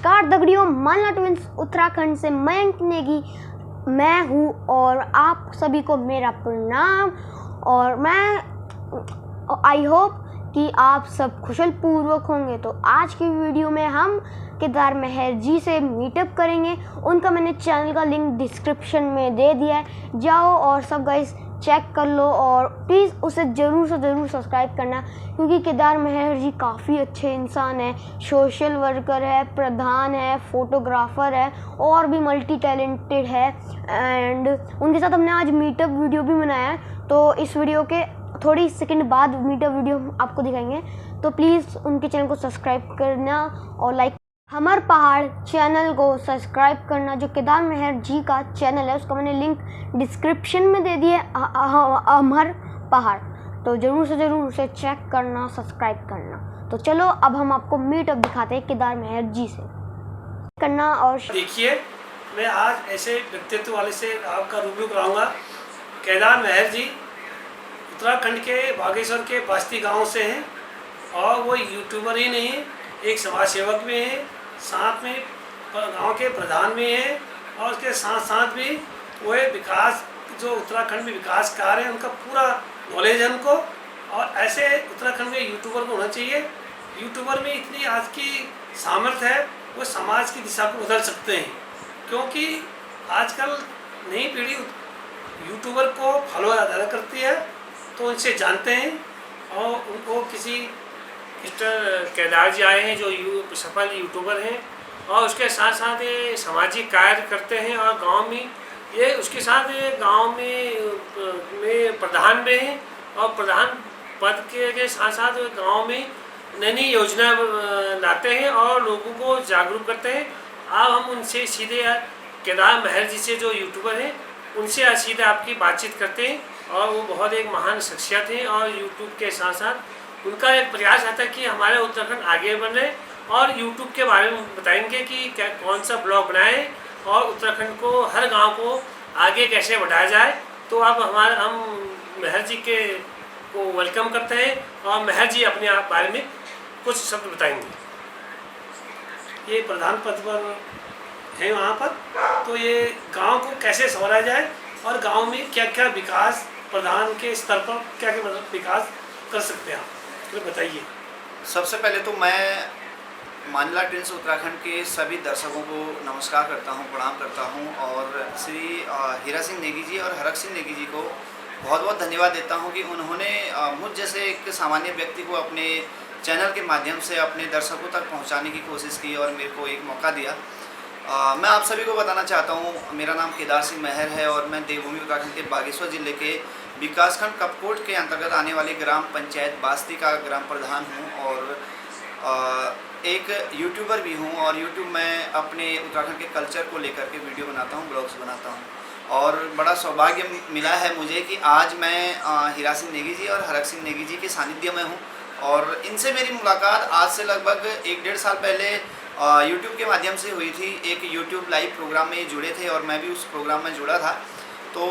नमस्कार दगड़ियों, मानला ट्विंस उत्तराखंड से मयंक नेगी मैं हूँ और आप सभी को मेरा प्रणाम। और मैं आई होप कि आप सब कुशल पूर्वक होंगे। तो आज की वीडियो में हम केदार मेहर जी से मीटअप करेंगे। उनका मैंने चैनल का लिंक डिस्क्रिप्शन में दे दिया है, जाओ और सब गाइस चेक कर लो और प्लीज़ उसे ज़रूर से ज़रूर सब्सक्राइब करना, क्योंकि केदार मेहर जी काफ़ी अच्छे इंसान हैं, सोशल वर्कर है, प्रधान है, फोटोग्राफ़र है और भी मल्टी टैलेंटेड है। एंड उनके साथ हमने आज मीटअप वीडियो भी बनाया है, तो इस वीडियो के थोड़ी सेकंड बाद मीटअप वीडियो हम आपको दिखाएंगे। तो प्लीज़ उनके चैनल को सब्सक्राइब करना और लाइक हमर पहाड़ चैनल को सब्सक्राइब करना, जो केदार मेहर जी का चैनल है उसका मैंने लिंक डिस्क्रिप्शन में दे दिया हमर पहाड़, तो ज़रूर से ज़रूर उसे चेक करना, सब्सक्राइब करना। तो चलो अब हम आपको मीटअप दिखाते हैं केदार मेहर जी से करना। और देखिए, मैं आज ऐसे व्यक्तित्व वाले से आपका रूबरू कराऊंगा। केदार मेहर जी उत्तराखंड के बागेश्वर के बास्ती गांव से हैं और वो यूट्यूबर ही नहीं, एक समाज सेवक भी हैं, साथ में गांव के प्रधान भी हैं और उसके साथ साथ भी वो विकास, जो उत्तराखंड में विकास कार्य है उनका पूरा नॉलेज है उनको। और ऐसे उत्तराखंड में यूट्यूबर को होना चाहिए। यूट्यूबर में इतनी आज की सामर्थ्य है, वो समाज की दिशा को बदल सकते हैं, क्योंकि आजकल नई पीढ़ी यूट्यूबर को फॉलो ज़्यादा करती है, तो उनसे जानते हैं। और उनको किसी मिस्टर केदार जी आए हैं जो सफल यूट्यूबर हैं और उसके साथ साथ ये सामाजिक कार्य करते हैं और गांव में ये उसके साथ ये गांव में प्रधान में हैं और प्रधान पद के साथ साथ गांव में नई नई योजना लाते हैं और लोगों को जागरूक करते हैं। अब हम उनसे सीधे केदार मेहर जी से जो यूट्यूबर हैं उनसे सीधे आपकी बातचीत करते हैं। और वो बहुत एक महान शख्सियत हैं और यूट्यूब के साथ साथ उनका एक प्रयास आता है कि हमारे उत्तराखंड आगे बढ़े और यूट्यूब के बारे में बताएंगे कि क्या कौन सा ब्लॉग बनाएं और उत्तराखंड को, हर गांव को आगे कैसे बढ़ाया जाए। तो अब हम मेहर जी के को वेलकम करते हैं और मेहर जी अपने आप बारे में कुछ शब्द बताएंगे। ये प्रधान पद पर हैं वहाँ पर, तो ये गांव को कैसे संवारा जाए और गांव में क्या क्या विकास, प्रधान के स्तर पर क्या क्या विकास कर सकते हैं आप, तो बताइए। सबसे पहले तो मैं मानला ट्विंस उत्तराखंड के सभी दर्शकों को नमस्कार करता हूं, प्रणाम करता हूं और श्री हीरा सिंह नेगी जी और हरक सिंह नेगी जी को बहुत बहुत धन्यवाद देता हूं कि उन्होंने मुझ जैसे एक सामान्य व्यक्ति को अपने चैनल के माध्यम से अपने दर्शकों तक पहुंचाने की कोशिश की और मेरे को एक मौका दिया। मैं आप सभी को बताना चाहता हूँ, मेरा नाम केदार सिंह मेहर है और मैं देवभूमि उत्तराखंड के बागेश्वर जिले के विकासखंड कपकोट के अंतर्गत आने वाली ग्राम पंचायत बास्ती का ग्राम प्रधान हूँ और एक यूट्यूबर भी हूँ। और यूट्यूब में अपने उत्तराखंड के कल्चर को लेकर के वीडियो बनाता हूँ, ब्लॉग्स बनाता हूँ। और बड़ा सौभाग्य मिला है मुझे कि आज मैं हीरा सिंह नेगी जी और हरक सिंह नेगी जी के सानिध्य में हूँ और इनसे मेरी मुलाकात आज से लगभग 1-1.5 साल पहले यूट्यूब के माध्यम से हुई थी। एक यूट्यूब लाइव प्रोग्राम में जुड़े थे और मैं भी उस प्रोग्राम में जुड़ा था। तो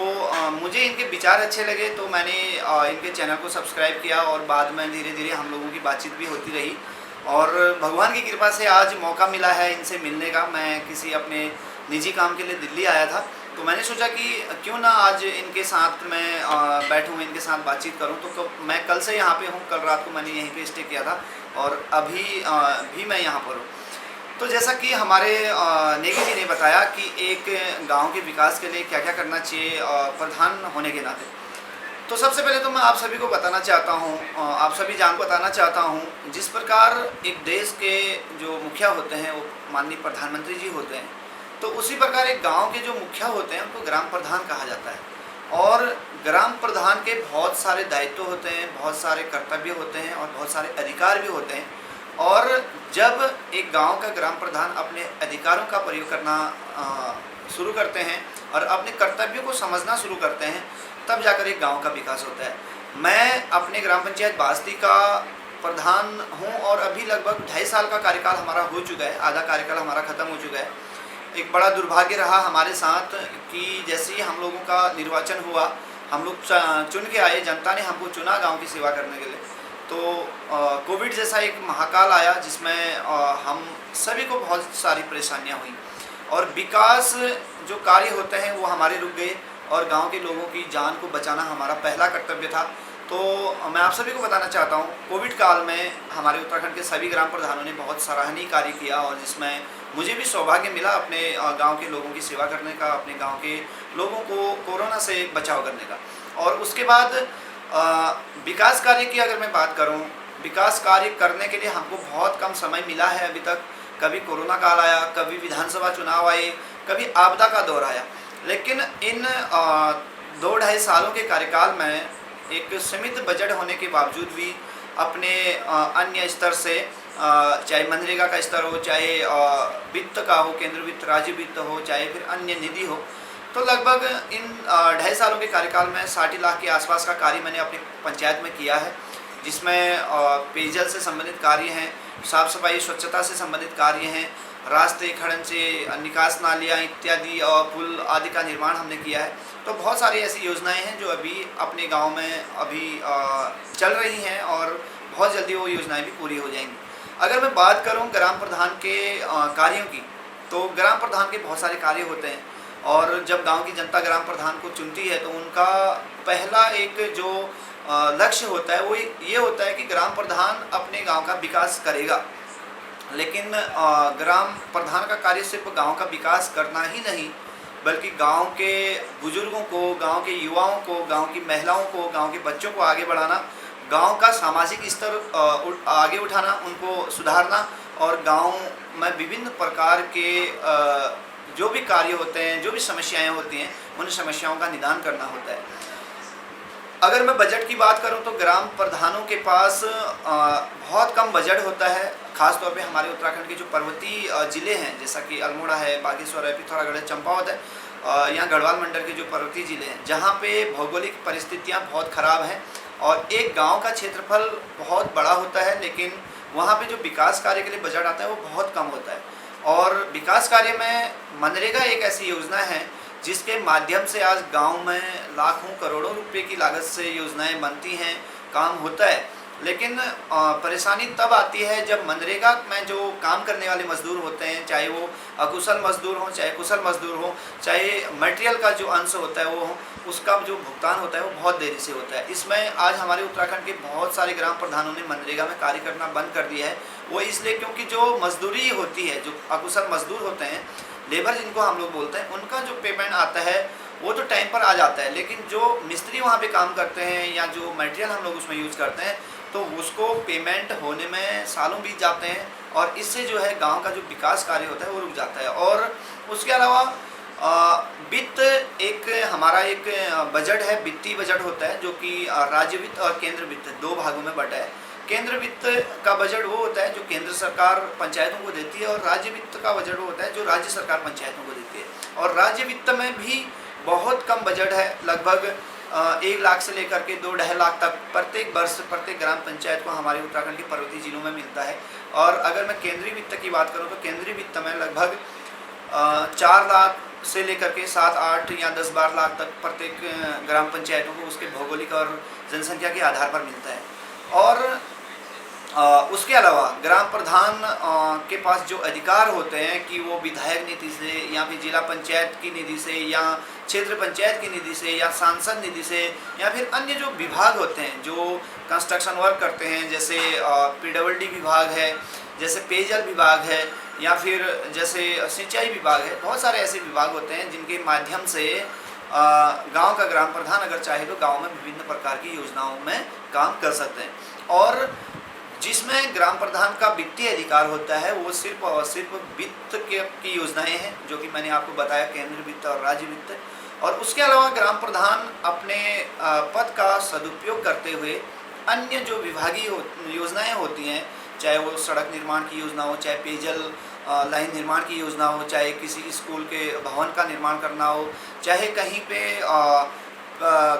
मुझे इनके विचार अच्छे लगे, तो मैंने इनके चैनल को सब्सक्राइब किया और बाद में धीरे धीरे हम लोगों की बातचीत भी होती रही और भगवान की कृपा से आज मौका मिला है इनसे मिलने का। मैं किसी अपने निजी काम के लिए दिल्ली आया था, तो मैंने सोचा कि क्यों ना आज इनके साथ मैं बैठूँ, इनके साथ बातचीत करूँ। तो मैं कल से यहाँ पे हूँ, कल रात को मैंने यहीं पे स्टे किया था और अभी भी मैं यहाँ पर हूँ। तो जैसा कि हमारे नेगी जी ने बताया कि एक गांव के विकास के लिए क्या क्या करना चाहिए प्रधान होने के नाते, तो सबसे पहले तो मैं आप सभी को बताना चाहता हूं, आप सभी बताना चाहता हूं, जिस प्रकार एक देश के जो मुखिया होते हैं वो माननीय प्रधानमंत्री जी होते हैं, तो उसी प्रकार एक गांव के जो मुखिया होते हैं उनको ग्राम प्रधान कहा जाता है। और ग्राम प्रधान के बहुत सारे दायित्व होते हैं, बहुत सारे कर्तव्य होते हैं और बहुत सारे अधिकार भी होते हैं। और जब एक गांव का ग्राम प्रधान अपने अधिकारों का प्रयोग करना शुरू करते हैं और अपने कर्तव्यों को समझना शुरू करते हैं, तब जाकर एक गांव का विकास होता है। मैं अपने ग्राम पंचायत बास्ती का प्रधान हूं और अभी लगभग 2.5 साल का कार्यकाल हमारा हो चुका है, आधा कार्यकाल हमारा ख़त्म हो चुका है। एक बड़ा दुर्भाग्य रहा हमारे साथ कि जैसे ही हम लोगों का निर्वाचन हुआ, हम लोग चुन के आए, जनता ने हमको चुना गाँव की सेवा करने के लिए, तो कोविड जैसा एक महाकाल आया जिसमें हम सभी को बहुत सारी परेशानियां हुई और विकास जो कार्य होते हैं वो हमारे रुक गए और गांव के लोगों की जान को बचाना हमारा पहला कर्तव्य था। तो मैं आप सभी को बताना चाहता हूँ कोविड काल में हमारे उत्तराखंड के सभी ग्राम प्रधानों ने बहुत सराहनीय कार्य किया और जिसमें मुझे भी सौभाग्य मिला अपने गांव के लोगों की सेवा करने का, अपने गांव के लोगों को कोरोना से बचाव करने का। और उसके बाद विकास कार्य की अगर मैं बात करूं, विकास कार्य करने के लिए हमको बहुत कम समय मिला है अभी तक। कभी कोरोना काल आया, कभी विधानसभा चुनाव आए, कभी आपदा का दौर आया, लेकिन इन 2-2.5 सालों के कार्यकाल में एक सीमित बजट होने के बावजूद भी अपने अन्य स्तर से चाहे मनरेगा का स्तर हो, चाहे वित्त का हो, केंद्र वित्त, राज्य वित्त हो, चाहे फिर अन्य निधि हो, तो लगभग इन 2.5 सालों के कार्यकाल में 60 लाख के आसपास का कार्य मैंने अपनी पंचायत में किया है, जिसमें पेयजल से संबंधित कार्य हैं, साफ सफाई स्वच्छता से संबंधित कार्य हैं, रास्ते खड़न से निकास नालियाँ इत्यादि और पुल आदि का निर्माण हमने किया है। तो बहुत सारी ऐसी योजनाएं हैं जो अभी अपने गांव में अभी चल रही हैं और बहुत जल्दी वो योजनाएं भी पूरी हो जाएंगी। अगर मैं बात करूं ग्राम प्रधान के कार्यों की, तो ग्राम प्रधान के बहुत सारे कार्य होते हैं और जब गांव की जनता ग्राम प्रधान को चुनती है तो उनका पहला एक जो लक्ष्य होता है वो ये होता है कि ग्राम प्रधान अपने गांव का विकास करेगा। लेकिन ग्राम प्रधान का कार्य सिर्फ गांव का विकास करना ही नहीं, बल्कि गांव के बुजुर्गों को, गांव के युवाओं को, गांव की महिलाओं को, गांव के बच्चों को आगे बढ़ाना, गांव का सामाजिक स्तर आगे उठाना, उनको सुधारना और गांव में विभिन्न प्रकार के जो भी कार्य होते हैं, जो भी समस्याएं होती हैं, उन समस्याओं का निदान करना होता है। अगर मैं बजट की बात करूं तो ग्राम प्रधानों के पास बहुत कम बजट होता है, खास तौर पे हमारे उत्तराखंड के जो पर्वतीय ज़िले हैं, जैसा कि अल्मोड़ा है, बागेश्वर है, पिथौरागढ़ है, चंपावत है, यहाँ गढ़वाल मंडल के जो पर्वतीय ज़िले हैं, जहाँ पे भौगोलिक परिस्थितियाँ बहुत ख़राब हैं और एक गांव का क्षेत्रफल बहुत बड़ा होता है, लेकिन वहाँ पे जो विकास कार्य के लिए बजट आता है वो बहुत कम होता है। और विकास कार्य में मनरेगा एक ऐसी योजना है जिसके माध्यम से आज गांव में लाखों करोड़ों रुपए की लागत से योजनाएं बनती हैं, काम होता है। लेकिन परेशानी तब आती है जब मनरेगा में जो काम करने वाले मजदूर होते हैं, चाहे वो अकुशल मजदूर हों, चाहे कुशल मजदूर हों, चाहे मटेरियल का जो अंश होता है वो हो, उसका जो भुगतान होता है वो बहुत देरी से होता है। इसमें आज हमारे उत्तराखंड के बहुत सारे ग्राम प्रधानों ने मनरेगा में कार्य करना बंद कर दिया है। वो इसलिए क्योंकि जो मजदूरी होती है, जो अकुशल मजदूर होते हैं, लेबर जिनको हम लोग बोलते हैं, उनका जो पेमेंट आता है वो तो टाइम पर आ जाता है, लेकिन जो मिस्त्री वहाँ पे काम करते हैं या जो मटेरियल हम लोग उसमें यूज़ करते हैं तो उसको पेमेंट होने में सालों बीत जाते हैं और इससे जो है गांव का जो विकास कार्य होता है वो रुक जाता है। और उसके अलावा वित्त एक हमारा एक बजट है, वित्तीय बजट होता है जो कि राज्य वित्त और केंद्र वित्त 2 भागों में बटा है। केंद्र वित्त का बजट वो होता है जो केंद्र सरकार पंचायतों को देती है और राज्य वित्त का बजट वो होता है जो राज्य सरकार पंचायतों को देती है। और राज्य वित्त में भी बहुत कम बजट है, लगभग 1 लाख से लेकर के 2-2.5 लाख तक प्रत्येक वर्ष प्रत्येक ग्राम पंचायत को हमारे उत्तराखंड के पर्वतीय जिलों में मिलता है। और अगर मैं केंद्रीय वित्त की बात करूं तो केंद्रीय वित्त में लगभग 4 लाख से लेकर के 7-8 या 10-12 लाख तक प्रत्येक ग्राम पंचायतों को उसके भौगोलिक और जनसंख्या के आधार पर मिलता है। और उसके अलावा ग्राम प्रधान के पास जो अधिकार होते हैं कि वो विधायक निधि से या फिर जिला पंचायत की निधि से या क्षेत्र पंचायत की निधि से या सांसद निधि से या फिर अन्य जो विभाग होते हैं जो कंस्ट्रक्शन वर्क करते हैं, जैसे PWD विभाग है, जैसे पेयजल विभाग है या फिर जैसे सिंचाई विभाग है, बहुत सारे ऐसे विभाग होते हैं जिनके माध्यम से गांव का ग्राम प्रधान अगर चाहे तो गांव में विभिन्न प्रकार की योजनाओं में काम कर सकते हैं। और जिसमें ग्राम प्रधान का वित्तीय अधिकार होता है वो सिर्फ और सिर्फ वित्त की योजनाएं हैं जो कि मैंने आपको बताया, केंद्र वित्त और राज्य वित्त। और उसके अलावा ग्राम प्रधान अपने पद का सदुपयोग करते हुए अन्य जो विभागीय योजनाएं होती हैं, चाहे वो सड़क निर्माण की योजना हो, चाहे पेयजल लाइन निर्माण की योजना हो, चाहे किसी स्कूल के भवन का निर्माण करना हो, चाहे कहीं पे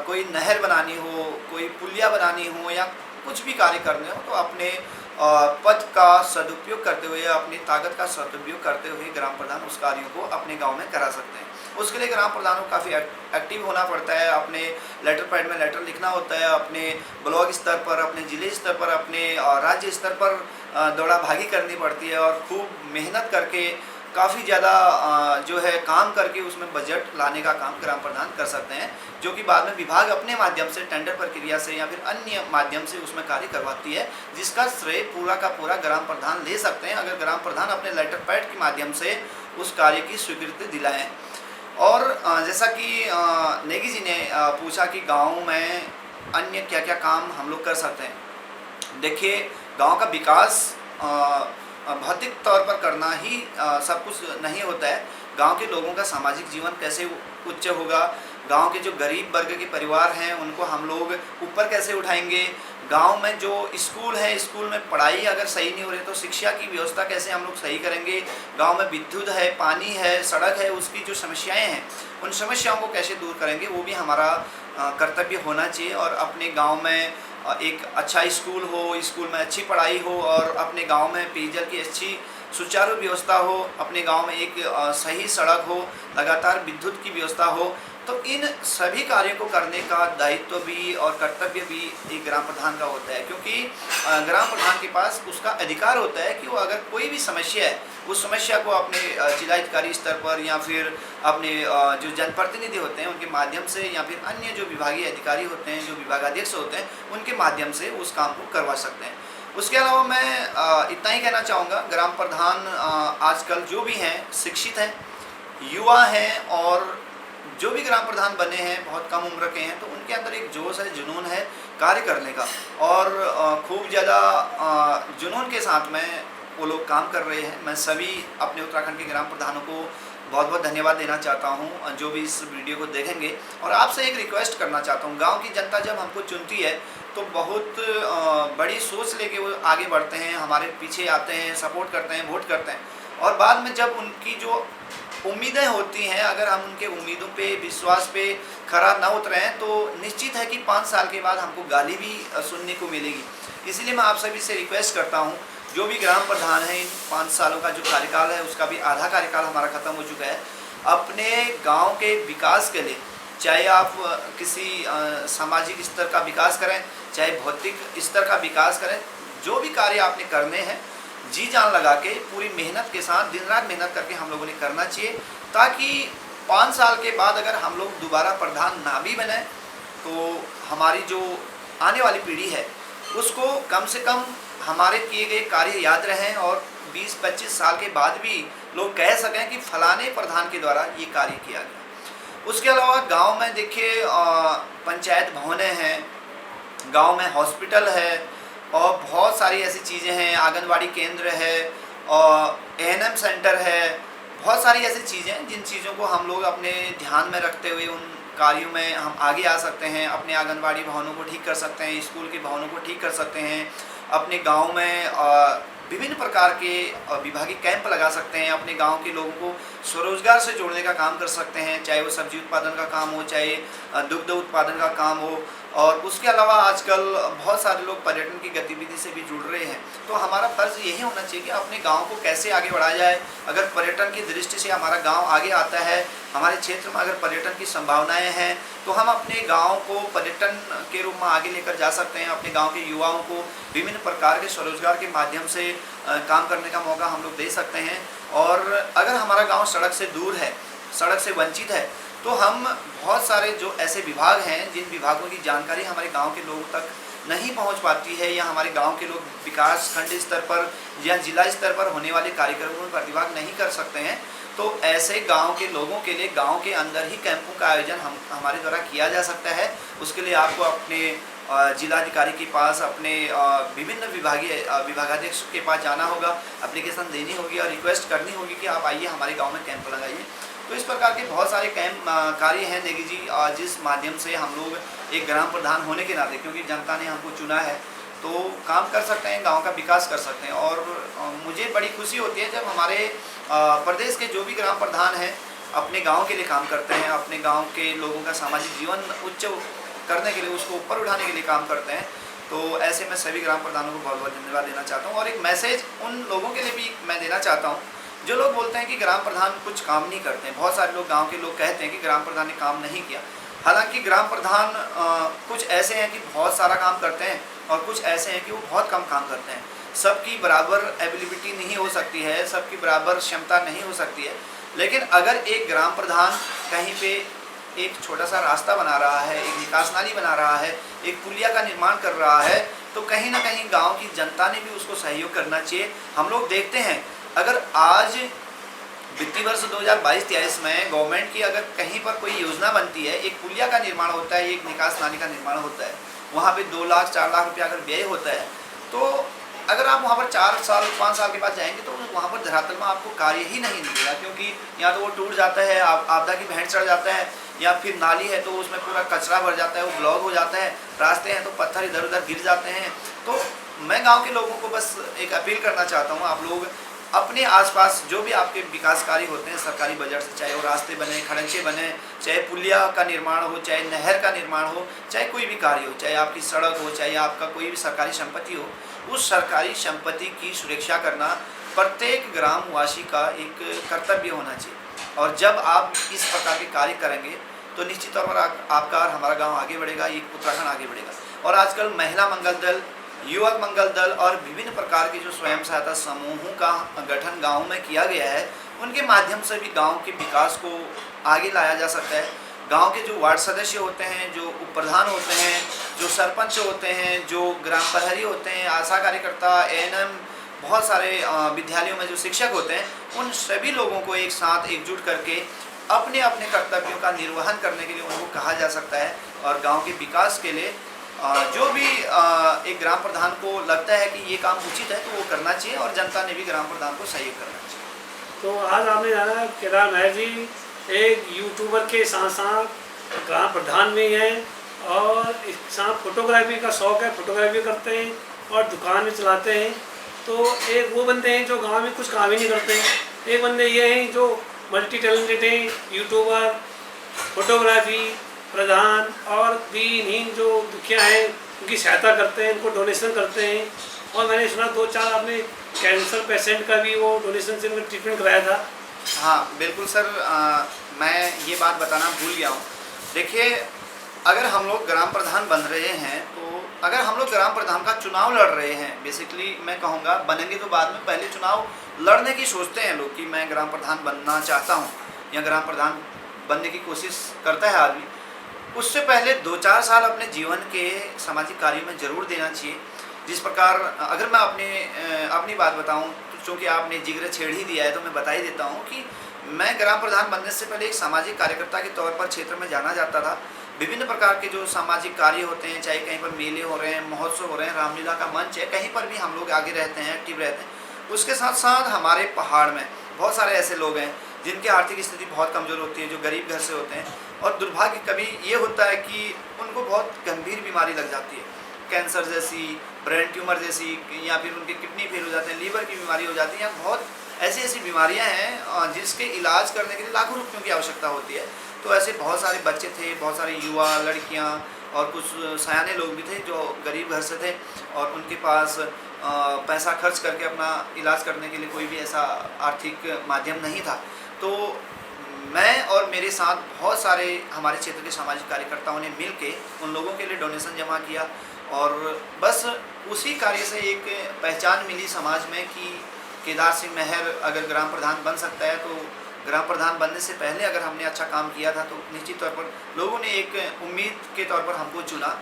कोई नहर बनानी हो, कोई पुलिया बनानी हो या कुछ भी कार्य करने हो, तो अपने पद का सदुपयोग करते हुए, अपनी ताकत का सदुपयोग करते हुए ग्राम प्रधान उस कार्यों को अपने गांव में करा सकते हैं। उसके लिए ग्राम प्रधान को काफ़ी एक्टिव होना पड़ता है, अपने लेटर पैड में लेटर लिखना होता है, अपने ब्लॉक स्तर पर, अपने ज़िले स्तर पर, अपने राज्य स्तर पर दौड़ा भागी करनी पड़ती है और खूब मेहनत करके काफ़ी ज़्यादा जो है काम करके उसमें बजट लाने का काम ग्राम प्रधान कर सकते हैं, जो कि बाद में विभाग अपने माध्यम से टेंडर प्रक्रिया से या फिर अन्य माध्यम से उसमें कार्य करवाती है, जिसका श्रेय पूरा का पूरा ग्राम प्रधान ले सकते हैं अगर ग्राम प्रधान अपने लेटर पैड के माध्यम से उस कार्य की स्वीकृति दिलाएं। और जैसा कि नेगी जी ने पूछा कि गाँव में अन्य क्या क्या काम हम लोग कर सकते हैं। देखिए, गाँव का विकास भौतिक तौर पर करना ही सब कुछ नहीं होता है। गांव के लोगों का सामाजिक जीवन कैसे उच्च होगा, गांव के जो गरीब वर्ग के परिवार हैं उनको हम लोग ऊपर कैसे उठाएंगे, गांव में जो स्कूल है, स्कूल में पढ़ाई अगर सही नहीं हो रही तो शिक्षा की व्यवस्था कैसे हम लोग सही करेंगे, गांव में विद्युत है, पानी है, सड़क है, उसकी जो समस्याएं हैं उन समस्याओं को कैसे दूर करेंगे, वो भी हमारा कर्तव्य होना चाहिए। और अपने गाँव में एक अच्छा स्कूल हो, स्कूल में अच्छी पढ़ाई हो और अपने गांव में पेयजल की अच्छी सुचारू व्यवस्था हो, अपने गांव में एक सही सड़क हो, लगातार विद्युत की व्यवस्था हो, तो इन सभी कार्यों को करने का दायित्व भी और कर्तव्य भी एक ग्राम प्रधान का होता है। क्योंकि ग्राम प्रधान के पास उसका अधिकार होता है कि वो अगर कोई भी समस्या है उस समस्या को अपने जिलाधिकारी स्तर पर या फिर अपने जो जनप्रतिनिधि होते हैं उनके माध्यम से या फिर अन्य जो विभागीय अधिकारी होते हैं, जो विभागाध्यक्ष होते हैं, उनके माध्यम से उस काम को करवा सकते हैं। उसके अलावा मैं इतना ही कहना चाहूँगा, ग्राम प्रधान आजकल जो भी हैं शिक्षित हैं, युवा हैं और जो भी ग्राम प्रधान बने हैं बहुत कम उम्र के हैं, तो उनके अंदर एक जोश है, जुनून है कार्य करने का और खूब ज़्यादा जुनून के साथ में वो लोग काम कर रहे हैं। मैं सभी अपने उत्तराखंड के ग्राम प्रधानों को बहुत बहुत धन्यवाद देना चाहता हूं जो भी इस वीडियो को देखेंगे। और आपसे एक रिक्वेस्ट करना चाहता हूं, गांव की जनता जब हमको चुनती है तो बहुत बड़ी सोच लेके वो आगे बढ़ते हैं, हमारे पीछे आते हैं, सपोर्ट करते हैं, वोट करते हैं और बाद में जब उनकी जो उम्मीदें होती हैं, अगर हम उनके उम्मीदों पे, विश्वास पे खरा ना उतरे हैं तो निश्चित है कि 5 साल के बाद हमको गाली भी सुनने को मिलेगी। इसीलिए मैं आप सभी से रिक्वेस्ट करता हूं, जो भी ग्राम प्रधान है, इन 5 सालों का जो कार्यकाल है उसका भी आधा कार्यकाल हमारा ख़त्म हो चुका है, अपने गांव के विकास के लिए चाहे आप किसी सामाजिक स्तर का विकास करें, चाहे भौतिक स्तर का विकास करें, जो भी कार्य आपने करने हैं जी जान लगा के पूरी मेहनत के साथ दिन रात मेहनत करके हम लोगों ने करना चाहिए, ताकि 5 साल के बाद अगर हम लोग दोबारा प्रधान ना भी बने तो हमारी जो आने वाली पीढ़ी है उसको कम से कम हमारे किए गए कार्य याद रहें और 20-25 साल के बाद भी लोग कह सकें कि फलाने प्रधान के द्वारा ये कार्य किया गया। उसके अलावा गांव में देखिए पंचायत भवनें हैं, गांव में हॉस्पिटल है और बहुत सारी ऐसी चीज़ें हैं, आंगनवाड़ी केंद्र है और एएनएम सेंटर है, बहुत सारी ऐसी चीज़ें हैं जिन चीज़ों को हम लोग अपने ध्यान में रखते हुए उन कार्यों में हम आगे आ सकते हैं। अपने आंगनवाड़ी भवनों को ठीक कर सकते हैं, स्कूल के भवनों को ठीक कर सकते हैं, अपने गांव में विभिन्न प्रकार के विभागीय कैंप लगा सकते हैं, अपने गांव के लोगों को स्वरोजगार से जोड़ने का काम कर सकते हैं, चाहे वो सब्जी उत्पादन का काम हो, चाहे दुग्ध उत्पादन का काम हो। और उसके अलावा आजकल बहुत सारे लोग पर्यटन की गतिविधि से भी जुड़ रहे हैं, तो हमारा फर्ज यही होना चाहिए कि अपने गांव को कैसे आगे बढ़ाया जाए। अगर पर्यटन की दृष्टि से हमारा गांव आगे आता है, हमारे क्षेत्र में अगर पर्यटन की संभावनाएं हैं तो हम अपने गांव को पर्यटन के रूप में आगे लेकर जा सकते हैं। अपने गांव के युवाओं को विभिन्न प्रकार के स्वरोजगार के माध्यम से काम करने का मौका हम लोग दे सकते हैं। और अगर हमारा गाँव सड़क से दूर है, सड़क से वंचित है, तो हम बहुत सारे जो ऐसे विभाग हैं जिन विभागों की जानकारी हमारे गांव के लोगों तक नहीं पहुंच पाती है या हमारे गांव के लोग विकास खंड स्तर पर या जिला स्तर पर होने वाले कार्यक्रमों में प्रतिभाग नहीं कर सकते हैं, तो ऐसे गांव के लोगों के लिए गांव के अंदर ही कैंपों का आयोजन हमारे द्वारा किया जा सकता है। उसके लिए आपको अपने जिलाधिकारी के पास, अपने विभिन्न विभागाध्यक्ष के पास जाना होगा, एप्लीकेशन देनी होगी और रिक्वेस्ट करनी होगी कि आप आइए हमारे गाँव में कैंप लगाइए। तो इस प्रकार के बहुत सारे कैंप कार्य हैं नेगी जी, जिस माध्यम से हम लोग एक ग्राम प्रधान होने के नाते, क्योंकि जनता ने हमको चुना है, तो काम कर सकते हैं, गांव का विकास कर सकते हैं। और मुझे बड़ी खुशी होती है जब हमारे प्रदेश के जो भी ग्राम प्रधान हैं अपने गांव के लिए काम करते हैं, अपने गांव के लोगों का सामाजिक जीवन उच्च करने के लिए, उसको ऊपर उठाने के लिए काम करते हैं, तो ऐसे मैं सभी ग्राम प्रधानों को बहुत बहुत धन्यवाद देना चाहता हूँ। और एक मैसेज उन लोगों के लिए भी मैं देना चाहता हूँ जो लोग बोलते हैं कि ग्राम प्रधान कुछ काम नहीं करते हैं। बहुत सारे लोग, गांव के लोग कहते हैं कि ग्राम प्रधान ने काम नहीं किया। हालांकि ग्राम प्रधान कुछ ऐसे हैं कि बहुत सारा काम करते हैं और कुछ ऐसे हैं कि वो बहुत कम काम करते हैं। सबकी बराबर एबिलिटी नहीं हो सकती है, सबकी बराबर क्षमता नहीं हो सकती है। लेकिन अगर एक ग्राम प्रधान कहीं पे एक छोटा सा रास्ता बना रहा है, एक निकास नाली बना रहा है, एक पुलिया का निर्माण कर रहा है, तो कहीं ना कहीं गांव की जनता ने भी उसको सहयोग करना चाहिए। हम लोग देखते हैं, अगर आज वित्तीय वर्ष 2022-23 में गवर्नमेंट की अगर कहीं पर कोई योजना बनती है, एक पुलिया का निर्माण होता है, एक निकास नाली का निर्माण होता है, वहाँ पे 2 लाख 4 लाख रुपया अगर व्यय होता है, तो अगर आप वहाँ पर 4 साल 5 साल के बाद जाएंगे तो वहाँ पर धरातल में आपको कार्य ही नहीं मिलेगा, क्योंकि या तो वो टूट जाता है, आपदा की भेंट चढ़ जाता है, या फिर नाली है तो उसमें पूरा कचरा भर जाता है, वो ब्लॉक हो जाता है, रास्ते हैं तो पत्थर इधर उधर गिर जाते हैं। तो मैं गाँव के लोगों को बस एक अपील करना चाहता हूँ, आप लोग अपने आसपास जो भी आपके विकास कार्य होते हैं सरकारी बजट से, चाहे वो रास्ते बने, खड़ंचे बने, चाहे पुलिया का निर्माण हो, चाहे नहर का निर्माण हो, चाहे कोई भी कार्य हो, चाहे आपकी सड़क हो, चाहे आपका कोई भी सरकारी संपत्ति हो, उस सरकारी संपत्ति की सुरक्षा करना प्रत्येक ग्रामवासी का एक कर्तव्य होना चाहिए। और जब आप इस प्रकार के कार्य करेंगे तो निश्चित तौर पर आपका और हमारा गाँव आगे बढ़ेगा, एक उत्तराखंड आगे बढ़ेगा। और आजकल महिला मंगल दल, युवक मंगल दल और विभिन्न प्रकार के जो स्वयं सहायता समूहों का गठन गाँव में किया गया है, उनके माध्यम से भी गाँव के विकास को आगे लाया जा सकता है। गांव के जो वार्ड सदस्य होते हैं, जो उप प्रधान होते हैं, जो सरपंच होते हैं, जो ग्राम प्रहरी होते हैं, आशा कार्यकर्ता, एएनएम, बहुत सारे विद्यालयों में जो शिक्षक होते हैं, उन सभी लोगों को एक साथ एकजुट करके अपने अपने कर्तव्यों का निर्वहन करने के लिए उनको कहा जा सकता है। और गांव के विकास के लिए जो भी एक ग्राम प्रधान को लगता है कि ये काम उचित है तो वो करना चाहिए, और जनता ने भी ग्राम प्रधान को सहयोग करना चाहिए। तो आज आपने जाना केदार महर जी एक यूट्यूबर के साथ साथ ग्राम प्रधान भी हैं, और इस साथ फोटोग्राफी का शौक़ है, फोटोग्राफी करते हैं और दुकान भी चलाते हैं। तो एक वो बंदे हैं जो गांव में कुछ काम ही नहीं करते हैं, एक बंदे ये हैं जो मल्टी टैलेंटेड हैं, यूट्यूबर, फोटोग्राफी, प्रधान और दीनहीन जो दुखिया हैं उनकी सहायता करते हैं, उनको डोनेशन करते हैं। और मैंने सुना 2-4 आपने कैंसर पेशेंट का भी वो डोनेशन से उनका ट्रीटमेंट कराया था। हाँ बिल्कुल सर, मैं ये बात बताना भूल गया हूँ। देखिए, अगर हम लोग ग्राम प्रधान बन रहे हैं, तो अगर हम लोग ग्राम प्रधान का चुनाव लड़ रहे हैं, बेसिकली मैं कहूँगा बनेंगे तो बाद में, पहले चुनाव लड़ने की सोचते हैं लोग कि मैं ग्राम प्रधान बनना चाहता हूँ या ग्राम प्रधान बनने की कोशिश करता है आदमी। उससे पहले 2-4 साल अपने जीवन के सामाजिक कार्यों में ज़रूर देना चाहिए। जिस प्रकार अगर मैं अपनी बात बताऊँ, चूँकि आपने जिक्र छेड़ ही दिया है तो मैं बता ही देता हूँ कि मैं ग्राम प्रधान बनने से पहले एक सामाजिक कार्यकर्ता के तौर पर क्षेत्र में जाना जाता था। विभिन्न प्रकार के जो सामाजिक कार्य होते हैं, चाहे कहीं पर मेले हो रहे हैं, महोत्सव हो रहे हैं, रामलीला का मंच है, कहीं पर भी हम लोग आगे रहते हैं, एक्टिव रहते हैं। उसके साथ साथ हमारे पहाड़ में बहुत सारे ऐसे लोग हैं जिनकी आर्थिक स्थिति बहुत कमज़ोर होती है, जो गरीब घर से होते हैं, और दुर्भाग्य कभी ये होता है कि उनको बहुत गंभीर बीमारी लग जाती है, कैंसर जैसी, ब्रेन ट्यूमर जैसी, या फिर उनके किडनी फेल हो जाते हैं, लीवर की बीमारी हो जाती है, या बहुत ऐसी बीमारियां हैं जिसके इलाज करने के लिए लाखों रुपयों की आवश्यकता होती है। तो ऐसे बहुत सारे बच्चे थे, बहुत सारे युवा, लड़कियां और कुछ सयाने लोग भी थे जो गरीब घर से थे, और उनके पास पैसा खर्च करके अपना इलाज करने के लिए कोई भी ऐसा आर्थिक माध्यम नहीं था। तो मैं और मेरे साथ बहुत सारे हमारे क्षेत्र के सामाजिक कार्यकर्ताओं ने मिल के उन लोगों के लिए डोनेशन जमा किया, और बस उसी कार्य से एक पहचान मिली समाज में कि केदार सिंह महर अगर ग्राम प्रधान बन सकता है, तो ग्राम प्रधान बनने से पहले अगर हमने अच्छा काम किया था तो निश्चित तौर पर लोगों ने एक उम्मीद के तौर पर हमको चुना।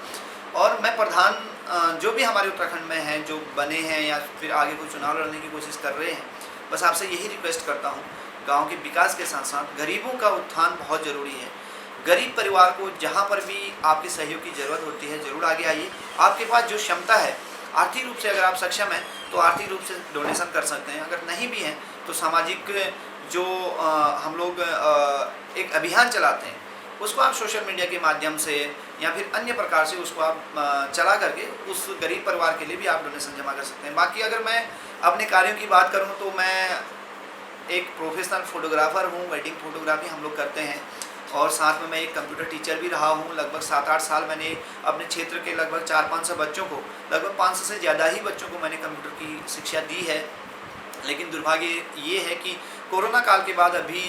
और मैं प्रधान जो भी हमारे उत्तराखंड में हैं, जो बने हैं या फिर आगे कोई चुनाव लड़ने की कोशिश कर रहे हैं, बस आपसे यही रिक्वेस्ट करता हूँ, गाँव के विकास के साथ साथ गरीबों का उत्थान बहुत ज़रूरी है। गरीब परिवार को जहाँ पर भी आपके सहयोग की ज़रूरत होती है, ज़रूर आगे आइए। आपके पास जो क्षमता है, आर्थिक रूप से अगर आप सक्षम हैं तो आर्थिक रूप से डोनेशन कर सकते हैं, अगर नहीं भी हैं तो सामाजिक जो हम लोग एक अभियान चलाते हैं उसको आप सोशल मीडिया के माध्यम से या फिर अन्य प्रकार से उसको आप चला करके उस गरीब परिवार के लिए भी आप डोनेशन जमा कर सकते हैं। बाकी अगर मैं अपने कार्यों की बात करूं तो मैं एक प्रोफेशनल फोटोग्राफ़र हूं, वेडिंग फोटोग्राफी हम लोग करते हैं, और साथ में मैं एक कंप्यूटर टीचर भी रहा हूँ। लगभग 7-8 साल मैंने अपने क्षेत्र के लगभग 400-500 बच्चों को, लगभग 500 से ज़्यादा ही बच्चों को मैंने कंप्यूटर की शिक्षा दी है। लेकिन दुर्भाग्य ये है कि कोरोना काल के बाद अभी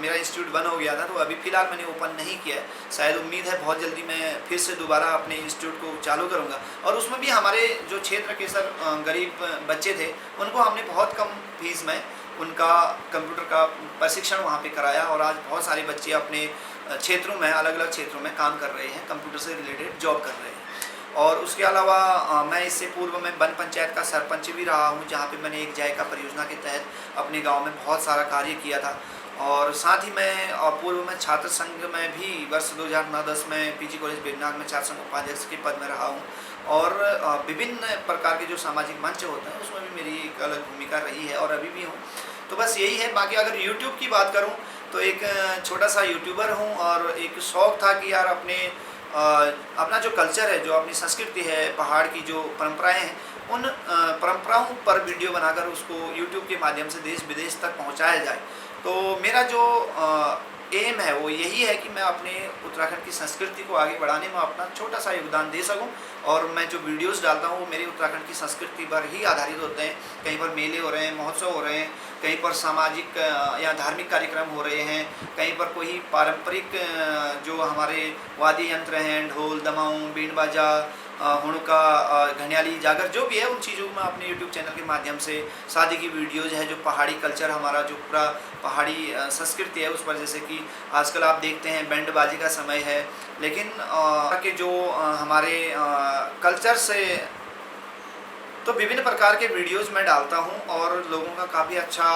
मेरा इंस्टीट्यूट बंद हो गया था, तो अभी फ़िलहाल मैंने ओपन नहीं किया है। शायद उम्मीद है बहुत जल्दी मैं फिर से दोबारा अपने इंस्टीट्यूट को चालू करूँगा। और उसमें भी हमारे जो क्षेत्र के सर गरीब बच्चे थे, उनको हमने बहुत कम फीस में उनका कंप्यूटर का प्रशिक्षण वहाँ पे कराया, और आज बहुत सारे बच्चे अपने क्षेत्रों में, अलग अलग क्षेत्रों में काम कर रहे हैं, कंप्यूटर से रिलेटेड जॉब कर रहे हैं। और उसके अलावा मैं इससे पूर्व में वन पंचायत का सरपंच भी रहा हूँ, जहाँ पे मैंने एक जायका परियोजना के तहत अपने गांव में बहुत सारा कार्य किया था। और साथ ही मैं पूर्व में छात्र संघ में भी वर्ष 2009-10 में पीजी कॉलेज बेगनाग में छात्र संघ उपाध्यक्ष के पद में रहा हूँ। और विभिन्न प्रकार के जो सामाजिक मंच होते हैं उसमें भी मेरी एक अलग भूमिका रही है और अभी भी हूँ। तो बस यही है। बाकी अगर यूट्यूब की बात करूँ तो एक छोटा सा यूट्यूबर हूँ, और एक शौक़ था कि यार अपना जो कल्चर है, जो अपनी संस्कृति है, पहाड़ की जो परंपराएं हैं, उन परंपराओं पर वीडियो बनाकर उसको यूट्यूब के माध्यम से देश विदेश तक पहुंचाया जाए। तो मेरा जो एम है वो यही है कि मैं अपने उत्तराखंड की संस्कृति को आगे बढ़ाने में अपना छोटा सा योगदान दे सकूं। और मैं जो वीडियोस डालता हूँ वो मेरी उत्तराखंड की संस्कृति पर ही आधारित होते हैं। कहीं पर मेले हो रहे हैं, महोत्सव हो रहे हैं, कहीं पर सामाजिक या धार्मिक कार्यक्रम हो रहे हैं, कहीं पर कोई पारंपरिक जो हमारे वाद्य यंत्र हैं, ढोल, दमाऊँ, बीन बाजा, हुड़का, घनियाली, जागर, जो भी है, उन चीज़ों को मैं अपने यूट्यूब चैनल के माध्यम से शादी की वीडियोज़ है, जो पहाड़ी कल्चर हमारा, जो पूरा पहाड़ी संस्कृति है उस पर, जैसे कि आजकल आप देखते हैं बैंड बाजी का समय है, लेकिन के जो हमारे कल्चर से तो विभिन्न प्रकार के वीडियोज़ मैं डालता हूँ और लोगों का काफ़ी अच्छा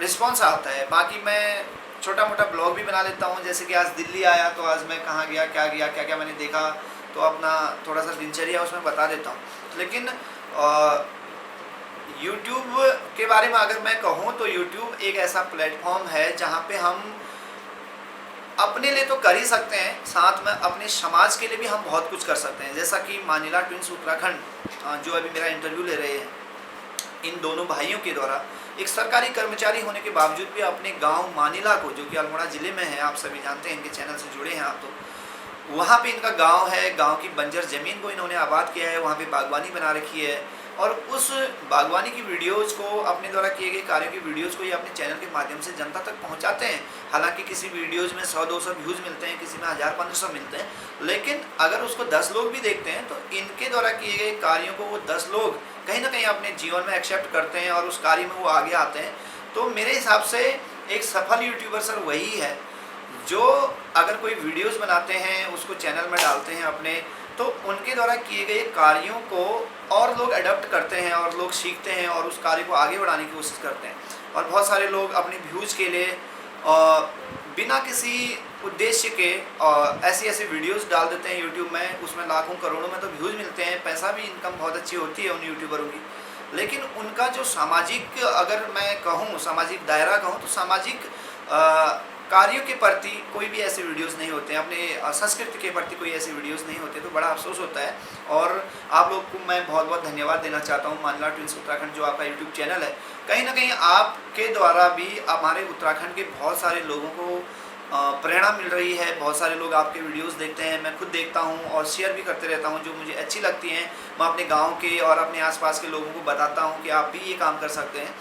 रिस्पॉन्स आता है। बाकी मैं छोटा मोटा ब्लॉग भी बना लेता हूँ, जैसे कि आज दिल्ली आया तो आज मैं कहाँ गया, क्या क्या मैंने देखा, तो अपना थोड़ा सा दिनचर्या उसमें बता देता हूँ। लेकिन यूट्यूब के बारे में अगर मैं कहूँ तो यूट्यूब एक ऐसा प्लेटफॉर्म है जहाँ पे हम अपने लिए तो कर ही सकते हैं, साथ में अपने समाज के लिए भी हम बहुत कुछ कर सकते हैं। जैसा कि मानिला ट्विंस उत्तराखंड जो अभी मेरा इंटरव्यू ले रहे हैं, इन दोनों भाइयों के द्वारा एक सरकारी कर्मचारी होने के बावजूद भी अपने गांव मानिला को, जो कि अल्मोड़ा ज़िले में है, आप सभी जानते हैं, इनके चैनल से जुड़े हैं आप, तो वहाँ पे इनका गांव है। गांव की बंजर ज़मीन को इन्होंने आबाद किया है, वहाँ पे बागवानी बना रखी है, और उस बागवानी की वीडियोज़ को, अपने द्वारा किए गए कार्यों की वीडियोज़ को ये अपने चैनल के माध्यम से जनता तक पहुँचाते हैं। हालांकि किसी वीडियोज़ में 100-200 व्यूज़ मिलते हैं, किसी में 1000-1500 मिलते हैं, लेकिन अगर उसको 10 लोग भी देखते हैं तो इनके द्वारा किए गए कार्यों को वो 10 लोग कहीं ना कहीं अपने जीवन में एक्सेप्ट करते हैं और उस कार्य में वो आगे आते हैं। तो मेरे हिसाब से एक सफल यूट्यूबर सर वही है जो अगर कोई वीडियोस बनाते हैं, उसको चैनल में डालते हैं अपने, तो उनके द्वारा किए गए कार्यों को और लोग अडॉप्ट करते हैं और लोग सीखते हैं और उस कार्य को आगे बढ़ाने की कोशिश करते हैं। और बहुत सारे लोग अपने व्यूज़ के लिए बिना किसी उद्देश्य के ऐसी वीडियोस डाल देते हैं यूट्यूब में, उसमें लाखों करोड़ों में तो व्यूज़ मिलते हैं, पैसा भी, इनकम बहुत अच्छी होती है उन यूट्यूबरों की। लेकिन उनका जो सामाजिक, अगर मैं कहूँ सामाजिक दायरा कहूँ, तो सामाजिक कार्यों के प्रति कोई भी ऐसे वीडियोस नहीं होते हैं, अपने संस्कृति के प्रति कोई ऐसे वीडियोस नहीं होते, तो बड़ा अफसोस होता है। और आप लोग को मैं बहुत बहुत धन्यवाद देना चाहता हूँ। मानिला ट्विंस उत्तराखंड जो आपका यूट्यूब चैनल है, कहीं ना कहीं आपके द्वारा भी हमारे उत्तराखंड के बहुत सारे लोगों को प्रेरणा मिल रही है। बहुत सारे लोग आपके वीडियोस देखते हैं, मैं खुद देखता हूं और शेयर भी करते रहता हूं, जो मुझे अच्छी लगती हैं। मैं अपने गांव के और अपने आसपास के लोगों को बताता हूं कि आप भी ये काम कर सकते हैं।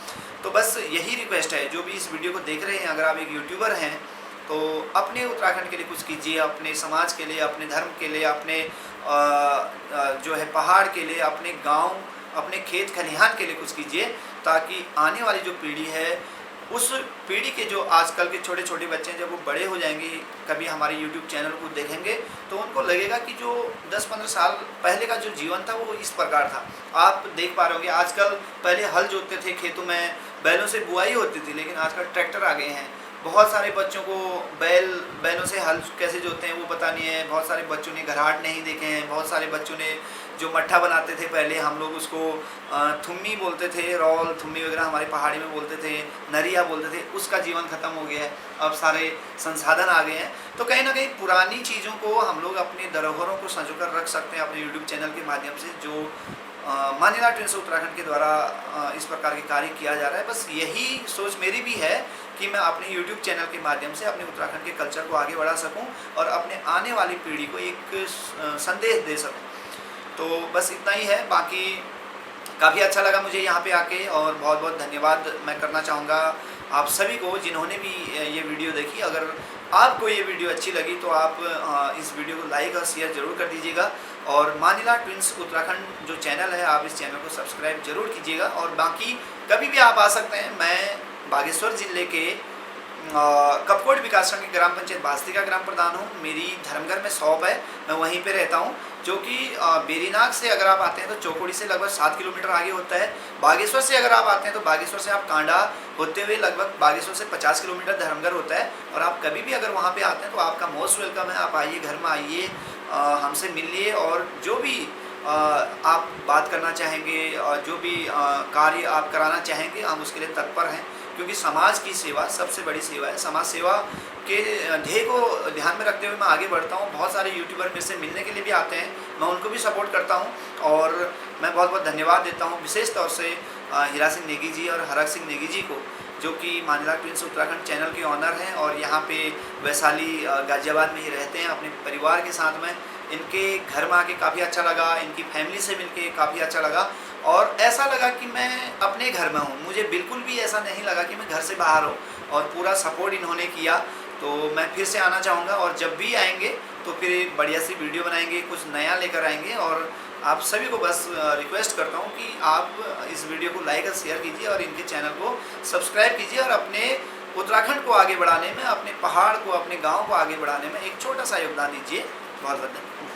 तो बस यही रिक्वेस्ट है, जो भी इस वीडियो को देख रहे हैं, अगर आप एक यूट्यूबर हैं तो अपने उत्तराखंड के लिए कुछ कीजिए, अपने समाज के लिए, अपने धर्म के लिए, अपने जो है पहाड़ के लिए, अपने गाँव, अपने खेत खलिहान के लिए कुछ कीजिए, ताकि आने वाली जो पीढ़ी है, उस पीढ़ी के जो आजकल के छोटे छोटे बच्चे हैं, जब वो बड़े हो जाएंगे, कभी हमारे YouTube चैनल को देखेंगे, तो उनको लगेगा कि जो 10-15 साल पहले का जो जीवन था वो इस प्रकार था। आप देख पा रहे होंगे, आजकल पहले हल जोतते थे खेतों में, बैलों से बुआई होती थी, लेकिन आजकल ट्रैक्टर आ गए हैं। बहुत सारे बच्चों को बैलों से हल कैसे जोतते हैं वो पता नहीं है। बहुत सारे बच्चों ने घराट नहीं देखे हैं। बहुत सारे बच्चों ने जो मट्ठा बनाते थे पहले, हम लोग उसको थुम्मी बोलते थे, रौल थुम्मी वगैरह हमारे पहाड़ी में बोलते थे, नरिया बोलते थे, उसका जीवन ख़त्म हो गया है। अब सारे संसाधन आ गए हैं। तो कहीं ना कहीं पुरानी चीज़ों को हम लोग अपने धरोहरों को संजो कर रख सकते हैं अपने यूट्यूब चैनल के माध्यम से, जो मानिला ट्विंस उत्तराखंड के द्वारा इस प्रकार के कार्य किया जा रहा है। बस यही सोच मेरी भी है कि मैं अपने यूट्यूब चैनल के माध्यम से अपने उत्तराखंड के कल्चर को आगे बढ़ा सकूं और अपने आने वाली पीढ़ी को एक संदेश दे सकूं। तो बस इतना ही है। बाकी काफ़ी अच्छा लगा मुझे यहाँ पे आके और बहुत बहुत धन्यवाद मैं करना चाहूँगा आप सभी को जिन्होंने भी ये वीडियो देखी। अगर आपको ये वीडियो अच्छी लगी तो आप इस वीडियो को लाइक और शेयर ज़रूर कर दीजिएगा और मानिला ट्विंस उत्तराखंड जो चैनल है आप इस चैनल को सब्सक्राइब जरूर कीजिएगा। और बाकी कभी भी आप आ सकते हैं। मैं बागेश्वर ज़िले के कपकोट विकासखंड की ग्राम पंचायत बास्ती का ग्राम प्रधान हूँ। मेरी धर्मघर में शॉप है, मैं वहीं पे रहता हूँ, जो कि बेरीनाग से अगर आप आते हैं तो चौकोड़ी से लगभग 7 किलोमीटर आगे होता है। बागेश्वर से अगर आप आते हैं तो बागेश्वर से आप कांडा होते हुए लगभग बागेश्वर से 50 किलोमीटर धर्मघर होता है। और आप कभी भी अगर वहाँ पे आते हैं तो आपका मोस्ट वेलकम है। आप आइए, घर में आइए, हमसे मिलिए और जो भी आप बात करना चाहेंगे और जो भी कार्य आप कराना चाहेंगे हम उसके लिए तत्पर हैं, क्योंकि समाज की सेवा सबसे बड़ी सेवा है। समाज सेवा के ध्येय को ध्यान में रखते हुए मैं आगे बढ़ता हूँ। बहुत सारे यूट्यूबर मेरे से मिलने के लिए भी आते हैं, मैं उनको भी सपोर्ट करता हूँ और मैं बहुत बहुत धन्यवाद देता हूँ विशेष तौर से हीरा सिंह नेगी जी और हरक सिंह नेगी जी को, जो कि मानिला ट्विंस उत्तराखंड चैनल के ऑनर हैं और यहाँ पे वैशाली गाजियाबाद में ही रहते हैं अपने परिवार के साथ में। इनके घर में आके काफ़ी अच्छा लगा, इनकी फैमिली से मिलके काफ़ी अच्छा लगा और ऐसा लगा कि मैं अपने घर में हूँ। मुझे बिल्कुल भी ऐसा नहीं लगा कि मैं घर से बाहर हूँ और पूरा सपोर्ट इन्होंने किया। तो मैं फिर से आना चाहूँगा और जब भी आएंगे तो फिर एक बढ़िया सी वीडियो बनाएंगे, कुछ नया लेकर आएंगे। और आप सभी को बस रिक्वेस्ट करता हूँ कि आप इस वीडियो को लाइक और शेयर कीजिए और इनके चैनल को सब्सक्राइब कीजिए और अपने उत्तराखंड को आगे बढ़ाने में, अपने पहाड़ को, अपने गाँव को आगे बढ़ाने में एक छोटा सा योगदान दीजिए। बहुत बहुत धन्यवाद।